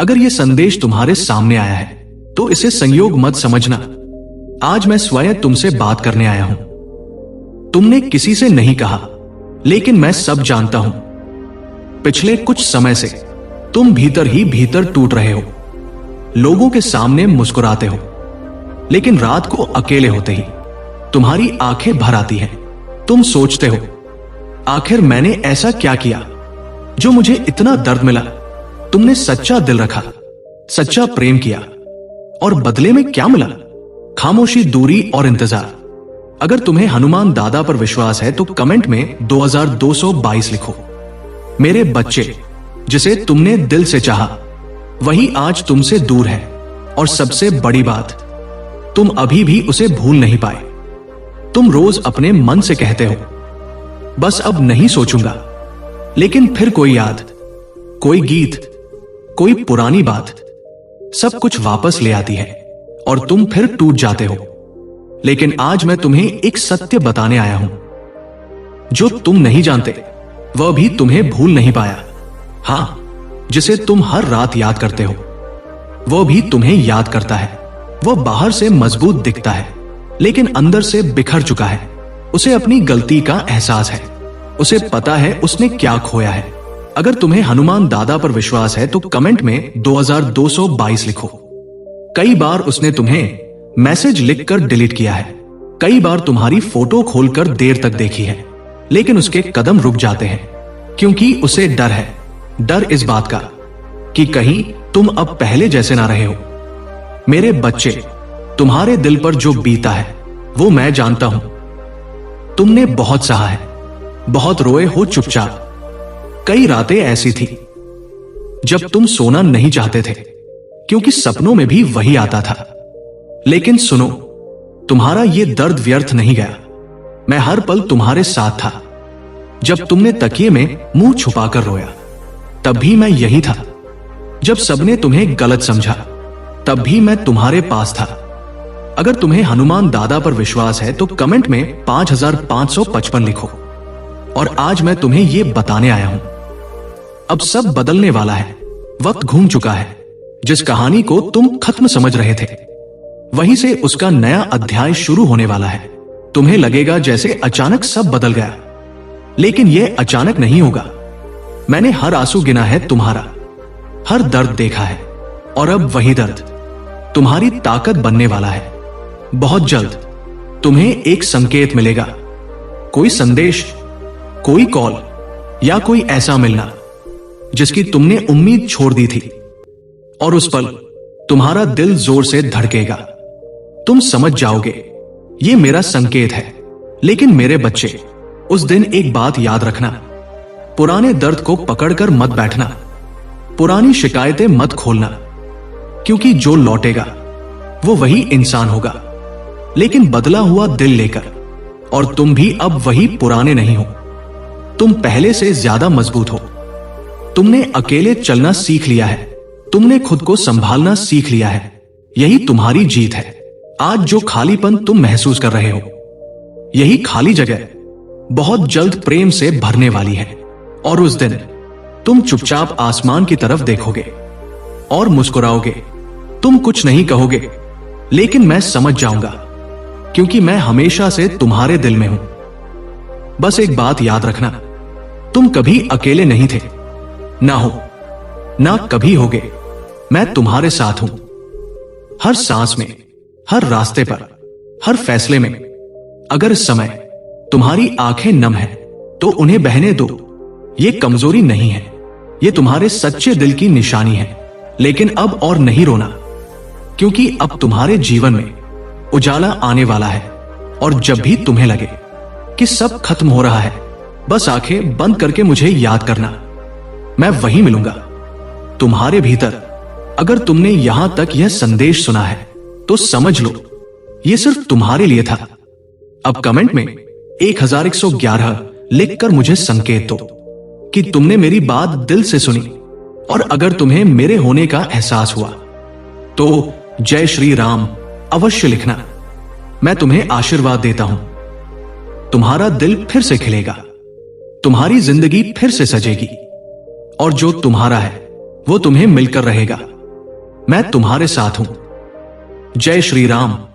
अगर ये संदेश तुम्हारे सामने आया है तो इसे संयोग मत समझना। आज मैं स्वयं तुमसे बात करने आया हूं। तुमने किसी से नहीं कहा, लेकिन मैं सब जानता हूं। पिछले कुछ समय से तुम भीतर ही भीतर टूट रहे हो। लोगों के सामने मुस्कुराते हो, लेकिन रात को अकेले होते ही तुम्हारी आंखें भर आती हैं। तुम सोचते हो, आखिर मैंने ऐसा क्या किया जो मुझे इतना दर्द मिला। तुमने सच्चा दिल रखा, सच्चा प्रेम किया, और बदले में क्या मिला? खामोशी, दूरी और इंतजार। अगर तुम्हें हनुमान दादा पर विश्वास है तो कमेंट में 2222 लिखो। मेरे बच्चे, जिसे तुमने दिल से चाहा, वही आज तुमसे दूर है। और सबसे बड़ी बात, तुम अभी भी उसे भूल नहीं पाए। तुम रोज अपने मन से कहते हो, बस अब नहीं सोचूंगा, लेकिन फिर कोई याद, कोई गीत, कोई पुरानी बात सब कुछ वापस ले आती है और तुम फिर टूट जाते हो। लेकिन आज मैं तुम्हें एक सत्य बताने आया हूं। जो तुम नहीं जानते वह भी तुम्हें भूल नहीं पाया। हां, जिसे तुम हर रात याद करते हो वह भी तुम्हें याद करता है। वह बाहर से मजबूत दिखता है, लेकिन अंदर से बिखर चुका है। उसे अपनी गलती का एहसास है। उसे पता है उसने क्या खोया है। अगर तुम्हें हनुमान दादा पर विश्वास है तो कमेंट में 2222 लिखो। कई बार उसने तुम्हें मैसेज लिखकर डिलीट किया है। कई बार तुम्हारी फोटो खोलकर देर तक देखी है, लेकिन उसके कदम रुक जाते हैं, क्योंकि उसे डर है। डर इस बात का कि कहीं तुम अब पहले जैसे ना रहे हो। मेरे बच्चे, तुम्हारे दिल पर जो बीता है वो मैं जानता हूं। तुमने बहुत सहा है, बहुत रोए हो चुपचाप। कई रातें ऐसी थी जब तुम सोना नहीं चाहते थे, क्योंकि सपनों में भी वही आता था। लेकिन सुनो, तुम्हारा यह दर्द व्यर्थ नहीं गया। मैं हर पल तुम्हारे साथ था। जब तुमने तकिए में मुंह छुपाकर रोया, तब भी मैं यही था। जब सबने तुम्हें गलत समझा, तब भी मैं तुम्हारे पास था। अगर तुम्हें हनुमान दादा पर विश्वास है तो कमेंट में 5555 लिखो। और आज मैं तुम्हें यह बताने आया हूं, अब सब बदलने वाला है। वक्त घूम चुका है। जिस कहानी को तुम खत्म समझ रहे थे, वहीं से उसका नया अध्याय शुरू होने वाला है। तुम्हें लगेगा जैसे अचानक सब बदल गया, लेकिन यह अचानक नहीं होगा। मैंने हर आंसू गिना है तुम्हारा, हर दर्द देखा है, और अब वही दर्द तुम्हारी ताकत बनने वाला है। बहुत जल्द तुम्हें एक संकेत मिलेगा, कोई संदेश, कोई कॉल, या कोई ऐसा मिलना जिसकी तुमने उम्मीद छोड़ दी थी। और उस पल तुम्हारा दिल जोर से धड़केगा। तुम समझ जाओगे, ये मेरा संकेत है। लेकिन मेरे बच्चे, उस दिन एक बात याद रखना, पुराने दर्द को पकड़कर मत बैठना, पुरानी शिकायतें मत खोलना, क्योंकि जो लौटेगा वो वही इंसान होगा, लेकिन बदला हुआ दिल लेकर। और तुम भी अब वही पुराने नहीं हो। तुम पहले से ज्यादा मजबूत हो। तुमने अकेले चलना सीख लिया है। तुमने खुद को संभालना सीख लिया है। यही तुम्हारी जीत है। आज जो खालीपन तुम महसूस कर रहे हो, यही खाली जगह बहुत जल्द प्रेम से भरने वाली है। और उस दिन तुम चुपचाप आसमान की तरफ देखोगे और मुस्कुराओगे। तुम कुछ नहीं कहोगे, लेकिन मैं समझ जाऊंगा, क्योंकि मैं हमेशा से तुम्हारे दिल में हूं। बस एक बात याद रखना, तुम कभी अकेले नहीं थे, ना हो, ना कभी होगे। मैं तुम्हारे साथ हूं, हर सांस में, हर रास्ते पर, हर फैसले में। अगर इस समय तुम्हारी आंखें नम हैं, तो उन्हें बहने दो। ये कमजोरी नहीं है, ये तुम्हारे सच्चे दिल की निशानी है। लेकिन अब और नहीं रोना, क्योंकि अब तुम्हारे जीवन में उजाला आने वाला है। और जब भी तुम्हें लगे कि सब खत्म हो रहा है, बस आंखें बंद करके मुझे याद करना। मैं वहीं मिलूंगा, तुम्हारे भीतर। अगर तुमने यहां तक यह संदेश सुना है तो समझ लो, यह सिर्फ तुम्हारे लिए था। अब कमेंट में 1111 लिखकर मुझे संकेत दो कि तुमने मेरी बात दिल से सुनी। और अगर तुम्हें मेरे होने का एहसास हुआ तो जय श्री राम अवश्य लिखना। मैं तुम्हें आशीर्वाद देता हूं। तुम्हारा दिल फिर से खिलेगा, तुम्हारी जिंदगी फिर से सजेगी, और जो तुम्हारा है वो तुम्हें मिलकर रहेगा। मैं तुम्हारे साथ हूं। जय श्री राम।